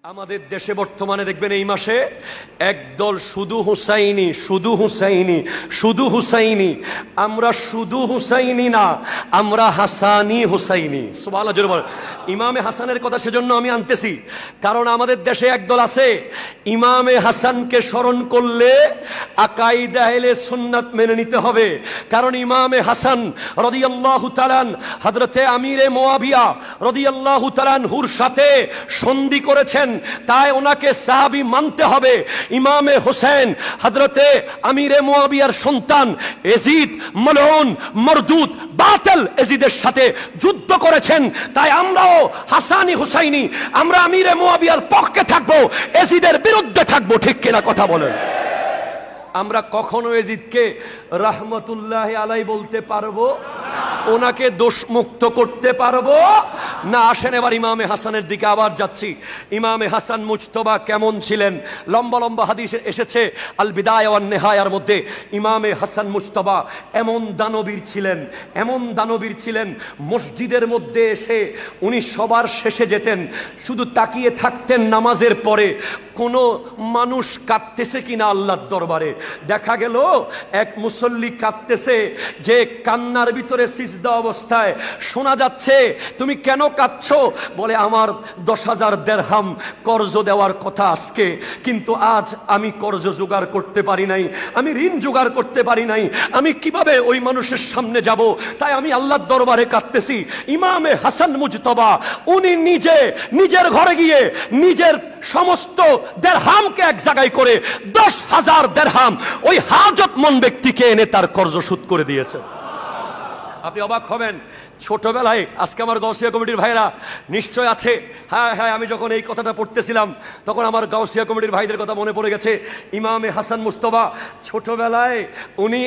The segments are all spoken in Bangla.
আমাদের দেশে বর্তমানে দেখবেন এই মাসে একদল শুধু হুসাইনি। আমরা শুধু হুসাইনি না, আমরা হাসানি হুসাইনি। সুবহানাল্লাহ জোরে বলেন। ইমামে হাসানের কথা সেজন্য আমি আনতেছি, কারণ আমাদের দেশে একদল আছে ইমামে হাসানকে স্মরণ করলে আকাইদে আহলে সুন্নাত মেনে নিতে হবে। কারণ ইমামে হাসান রাদিয়াল্লাহু তাআলা হযরতে আমিরে মুয়াবিয়া রাদিয়াল্লাহু তাআলা হুর সাথে সন্ধি করেছেন, তাই ওনাকে সাহাবী মানতে হবে। ইমামে হোসেন হযরতে আমিরে মুয়াবিয়ার সন্তান ইয়াজিদ মালউন মরদুদ বাতিল ইয়াজিদের সাথে যুদ্ধ করেছেন, তাই আমরাও হাসানি হুসাইনি, আমরা আমিরে মুয়াবিয়ার পক্ষে থাকবো, ইয়াজিদের বিরুদ্ধে থাকবো। ঠিক কিনা কথা বলেন? আমরা কখনো ইয়াজিদকে রাহমাতুল্লাহি আলাইহি বলতে পারবো, ওনাকে দোষমুক্ত করতে পারবো না? আসেন এবার ইমামে হাসানের দিকে আবার যাচ্ছি। ইমামে হাসান মুজতবা কেমন ছিলেন? লম্বা লম্বা হাদিস এসেছে আল বিদায়া ওয়ান নিহায়ার মধ্যে। ইমামে হাসান মুজতবা এমন দানবীর ছিলেন, মসজিদের মধ্যে এসে উনি সবার শেষে যেতেন, শুধু তাকিয়ে থাকতেন নামাজের পরে কোনো মানুষ কাঁদতেছে কিনা আল্লাহর দরবারে। দেখা গেল এক মুসল্লি কাঁদতেছে, যে কান্নার ভিতরে সিজদা অবস্থায় শোনা যাচ্ছে, তুমি কেন কাঁদছো? বলে আমার 10,000 দিরহাম কর্জ দেওয়ার কথা আজকে, কিন্তু আজ আমি কর্জ জোগাড় করতে পারি নাই, আমি ঋণ জোগাড় করতে পারি নাই, আমি কিভাবে ওই মানুষের সামনে যাব? তাই আমি আল্লাহর দরবারে কাঁদতেছি। ইমামে হাসান মুজতবা উনি নিজের ঘরে গিয়ে নিজের সমস্ত দিরহামকে এক জায়গায় করে 10,000 দিরহাম ওই হাজতমন্দ ব্যক্তিকে এনে তার কর্জ শোধ করে দিয়েছে। আপনি অবাক হবেন। ছোটবেলায়, আজকে আমার গাউসিয়া কমিটির ভাইরা নিশ্চয় আছে, হ্যাঁ আমি যখন এই কথাটা পড়তেছিলাম তখন আমার গাউসিয়া কমিটির ভাইদের কথা মনে পড়ে গেছে। ইমামে হাসান মুজতবা ছোটবেলায় উনি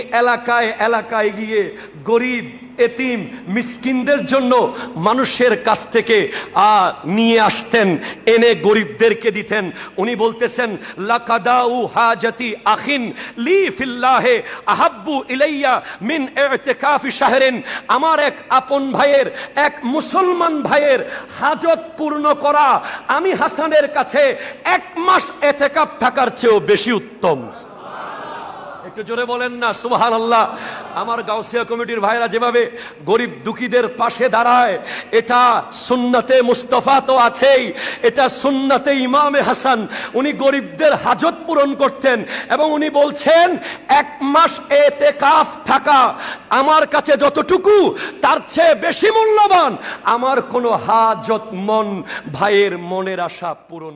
এলাকায় গিয়ে গরিব এতিম মিসকিনদের জন্য মানুষের কাছ থেকে নিয়ে আসতেন, এনে গরিবদেরকে দিতেন। উনি বলতেছেন, লাকাদাউ হাজাতি আখিন লি ফিল্লাহে আহাব্বু ইলাইয়া মিন ইতিকাফি শাহরিন। আমার এক আপন ভাইয়ের, এক মুসলমান ভাইয়ের হাজত পূর্ণ করা আমি হাসানের কাছে 1 মাস ইতিকাফ থাকার চেয়েও বেশি উত্তম। একটু জোরে বলেন না সুবহানাল্লাহ। আমার গাউসিয়া কমিটির ভাইরা যেভাবে গরিব দুঃখীদের পাশে দাঁড়ায়, এটা সুন্নতে মুস্তাফা তো আছেই, এটা সুন্নতে ইমামে হাসান। উনি গরিবদের হাজত পূরণ করতেন এবং উনি বলছেন 1 মাস ইতিকাফ থাকা আমার কাছে যতটুকু, তার চেয়ে বেশি মূল্যবান আমার কোনো হাজত ভাইয়ের মনের আশা পূরণ